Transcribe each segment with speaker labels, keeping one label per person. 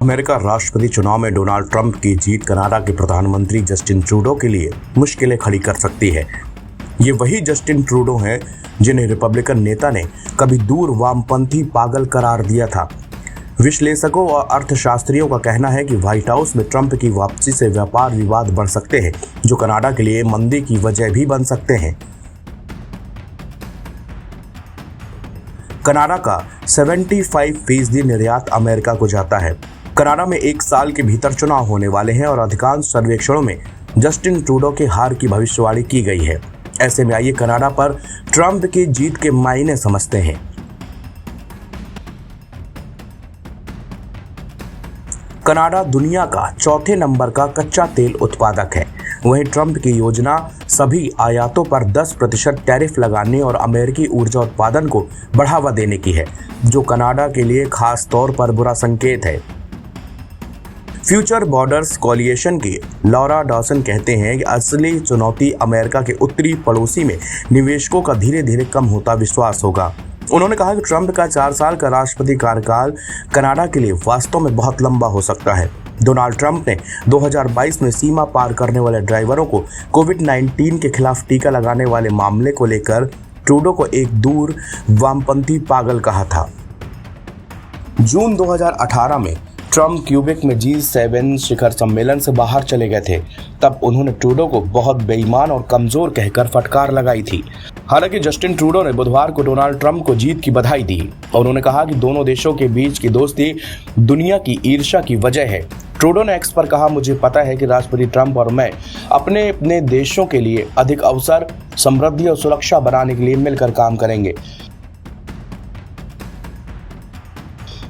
Speaker 1: America राष्ट्रपति चुनाव में डोनाल्ड ट्रंप की जीत कनाडा के प्रधानमंत्री जस्टिन ट्रूडो के लिए मुश्किलें खड़ी कर सकती है। ये वही जस्टिन ट्रूडो हैं जिन्हें रिपब्लिकन नेता ने कभी दूर वामपंथी पागल करार दिया था। विश्लेषकों और अर्थशास्त्रियों का कहना है कि व्हाइट हाउस में ट्रंप की वापसी से व्यापार विवाद बढ़ सकते हैं, जो कनाडा के लिए मंदी की वजह भी बन सकते हैं। कनाडा का 75% निर्यात अमेरिका को जाता है। कनाडा में एक साल के भीतर चुनाव होने वाले हैं और अधिकांश सर्वेक्षणों में जस्टिन ट्रूडो के हार की भविष्यवाणी की गई है। ऐसे में आइए कनाडा पर ट्रंप की जीत के मायने समझते हैं। कनाडा दुनिया का चौथे नंबर का कच्चा तेल उत्पादक है। वहीं ट्रंप की योजना सभी आयातों पर 10% टैरिफ लगाने और अमेरिकी ऊर्जा उत्पादन को बढ़ावा देने की है, जो कनाडा के लिए खास तौर पर बुरा संकेत है। फ्यूचर बॉर्डर्स कोलिएशन की लॉरा डॉसन कहते हैं कि असली चुनौती अमेरिका के उत्तरी पड़ोसी में निवेशकों का धीरे धीरे कम होता विश्वास होगा। उन्होंने कहा कि ट्रंप का 4 साल का राष्ट्रपति कार्यकाल कनाडा के लिए वास्तव में बहुत लंबा हो सकता है। डोनाल्ड ट्रंप ने 2022 में सीमा पार करने वाले ड्राइवरों को कोविड-19 के खिलाफ टीका लगाने वाले मामले को लेकर ट्रूडो को एक दूर वामपंथी पागल कहा था। जून 2018 में ट्रंप क्यूबेक में G7 शिखर सम्मेलन से बाहर चले गए थे। तब उन्होंने ट्रूडो को बहुत बेईमान और कमजोर कहकर फटकार लगाई थी। हालांकि जस्टिन ट्रूडो ने बुधवार को डोनाल्ड ट्रंप को जीत की बधाई दी और उन्होंने कहा कि दोनों देशों के बीच की दोस्ती दुनिया की ईर्ष्या की वजह है। ट्रूडो ने एक्स पर कहा, मुझे पता है कि राष्ट्रपति ट्रंप और मैं अपने देशों के लिए अधिक अवसर, समृद्धि और सुरक्षा बनाने के लिए मिलकर काम करेंगे।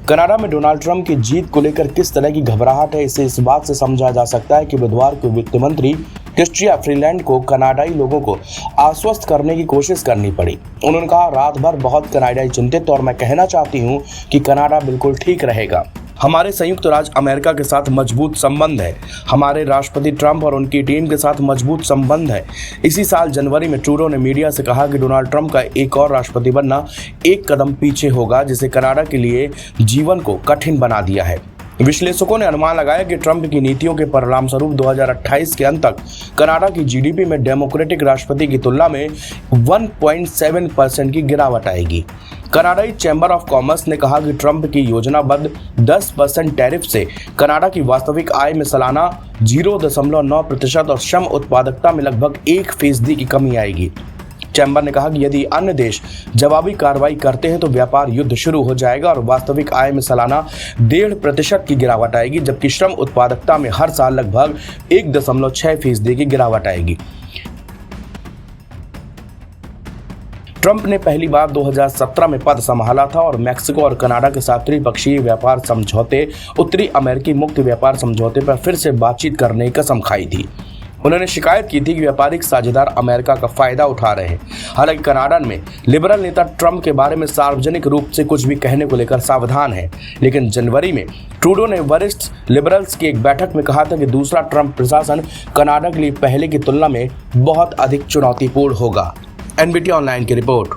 Speaker 1: कनाडा में डोनाल्ड ट्रंप की जीत को लेकर किस तरह की घबराहट है, इसे इस बात से समझा जा सकता है कि बुधवार को वित्त मंत्री क्रिस्टिया फ्रीलैंड को कनाडाई लोगों को आश्वस्त करने की कोशिश करनी पड़ी। उन्होंने कहा, रात भर बहुत कनाडाई चिंतित और मैं कहना चाहती हूं कि कनाडा बिल्कुल ठीक रहेगा। हमारे संयुक्त राज्य अमेरिका के साथ मजबूत संबंध है। हमारे राष्ट्रपति ट्रंप और उनकी टीम के साथ मजबूत संबंध है। इसी साल जनवरी में ट्रूडो ने मीडिया से कहा कि डोनाल्ड ट्रंप का एक और राष्ट्रपति बनना एक कदम पीछे होगा, जिसे कनाडा के लिए जीवन को कठिन बना दिया है। विश्लेषकों ने अनुमान लगाया कि ट्रंप की नीतियों के परिणामस्वरूप 2028 के अंत तक कनाडा की जीडीपी में डेमोक्रेटिक राष्ट्रपति की तुलना में 1.7% की गिरावट आएगी। कनाडाई चैम्बर ऑफ कॉमर्स ने कहा कि ट्रंप की योजनाबद्ध 10% टैरिफ से कनाडा की वास्तविक आय में सालाना 0.9% और श्रम उत्पादकता में लगभग 1% की कमी आएगी। चैम्बर ने कहा कि यदि अन्य देश जवाबी कार्रवाई करते हैं तो व्यापार युद्ध शुरू हो जाएगा और वास्तविक आय में सालाना 1.5% की गिरावट आएगी, जबकि श्रम उत्पादकता में हर साल लगभग 1.6% की गिरावट आएगी। ट्रंप ने पहली बार 2017 में पद संभाला था और मैक्सिको और कनाडा के साथ त्रिपक्षीय व्यापार समझौते, उत्तरी अमेरिकी मुक्त व्यापार समझौते पर फिर से बातचीत करने की कसम खाई थी। उन्होंने शिकायत की थी कि व्यापारिक साझेदार अमेरिका का फायदा उठा रहे हैं। हालांकि कनाडा में लिबरल नेता ट्रंप के बारे में सार्वजनिक रूप से कुछ भी कहने को लेकर सावधान है, लेकिन जनवरी में ट्रूडो ने वरिष्ठ लिबरल्स की एक बैठक में कहा था कि दूसरा ट्रंप प्रशासन कनाडा के लिए पहले की तुलना में बहुत अधिक चुनौतीपूर्ण होगा। एनबीटी ऑनलाइन की रिपोर्ट।